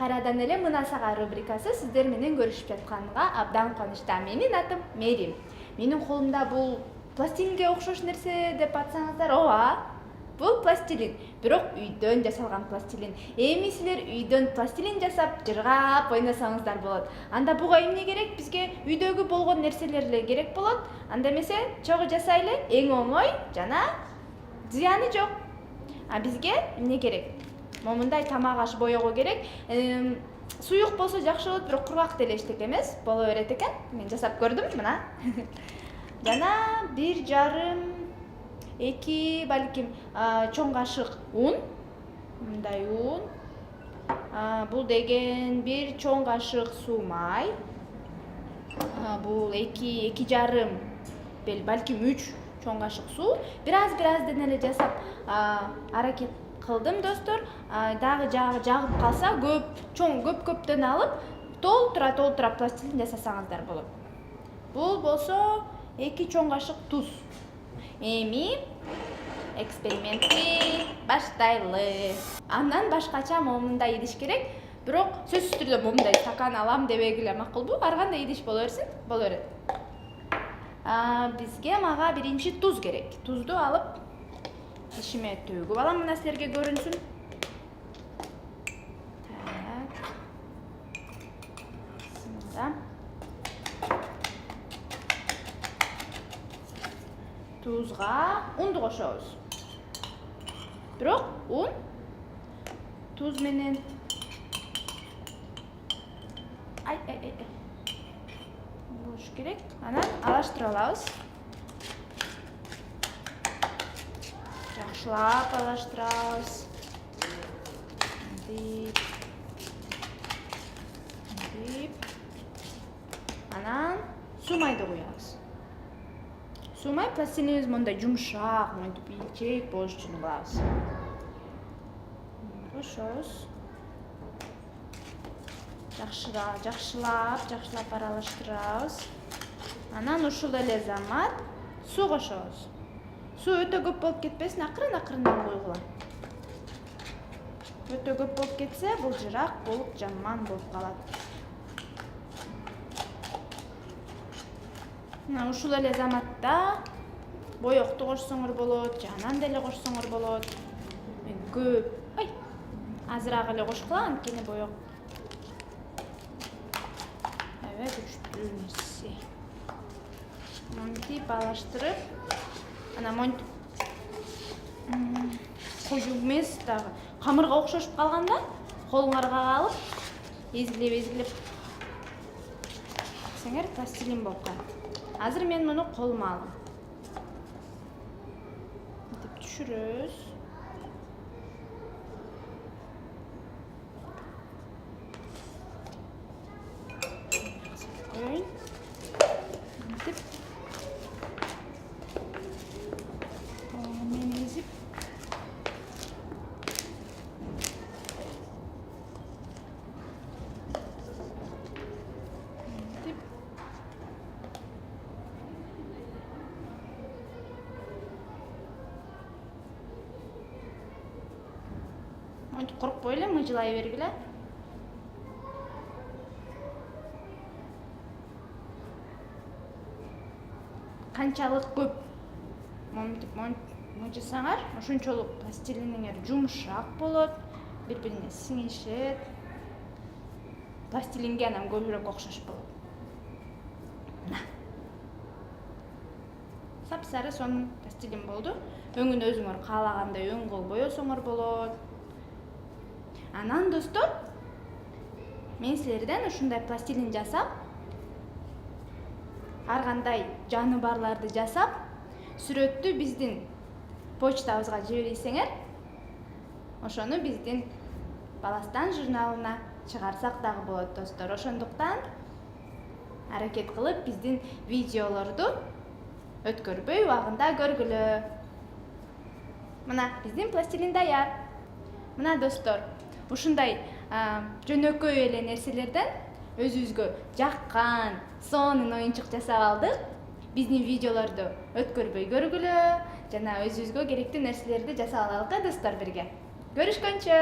кайрадан эле мына сага рубрикасы сиздер менен көрүшүп жатканга абдан кубанычтамын. Менин атым Мерим. Менин колумда бул пластилинге окшош нерсе деп атсаңыздар, ооба. Бул пластилин, бирок үйдөн жасалган пластилин. Эми силер үйдөн пластилин жасап, жыргап ойносоңуздар болот. Анда буга эмне керек? Бизге үйдөгү болгон нерселер эле керек болот. Анда эмесе чогуу жасайлы, эң оңой жана зыяны жок. А бизге эмне керек? Момундай тамак аш боёго керек. Суюк болсо жакшы болот, бирок кургак деле эчтеке эмес. Боло берет экен. Мен жасап көрдүм, мына. Жана 1,5-2 балким чоң кашык un. Мындай un. Бул деген 1 чоң кашык суу май. Бул 2,5 балким 3 чоң кашык суу. Бираз-биразден эле жасап аракет кылдым, достор. Дагы жагып калса көптөн алып, толтура пластилин жасасаңыздар болот. Бул болсо 2 чоң кашык туз. Эми экспериментти баштайлы. Андан башкача момундай идиш керек. Бирок сөзсүз түрдө момундай стакан алам дебегиле макулбу? Ар кандай идиш боло берсин, боло берет. Бизге мага биринчи туз керек. Тузду алып ишиме төгүп алам, мына силерге көрүнсүн. Так. Tuzga undu koşuyoruz. Bирок un tuz menen болуш керек. Анан алаштыра алабыз. Жакшылап алаштырабыз. Анан суу майды куябыз. Суу май пластилинибиз мындай жумшак, мынтип ийчек болуш үчүн кылабыз. Кошобуз. Жакшылап аралаштырабыз. Анан ушул эле замат суу кошобуз. Суу өтө көп болуп кетпесин, акырын-акырындан койгула. Өтө көп болуп кетсе, бул жырак болуп, жаман болуп калат. Ушул эле заматта боёкту кошсоңор болот, жанан деле кошсоңор болот. Мен көп, азыраак эле кошкула, анткени боёк аябай күчтүү нерсе. Монтип алаштырып, ана монтип коюу эмес дагы. Камырга окшошуп калганда, колуңарга алып, эзгилеп сеңер пластилин болуп калат. Азыр мен муну колума алдым. Мынтип түшүрөбүз. Мынтип колуммен эзип. Монтип коркпой эле мыжылай бергиле. Канчалык көп монтип мыжысаңар, ошончолук пластилиниңер жумшак болот, бири-бирине сиңишет. Пластилинге анан көбүрөөк окшош болот. Сап-сары сонун пластилин болду. Өңүн өзүңөр каалагандай өң кылып боёсоңор болот. Анан достор, мен силерден ушундай пластилин жасап, ар кандай жаны барларды жасап, сүрөттү биздин почтабызга жиберсеңер, ошону биздин Баластан журналына чыгарсак дагы болот, достор. Ошондуктан аракет кылып биздин видеолорду өткөрбөй убагында көргүлө. Мына биздин пластилин даяр. Мына достор, ушундай жөнөкөй эле нерселерден өзүбүзгө жаккан сонун оюнчук жасап алдык. Биздин видеолорду өткөрбөй көргүлө жана өзүбүзгө керектүү нерселерди жасап алалык, достор, бирге. Көрүшкөнчө.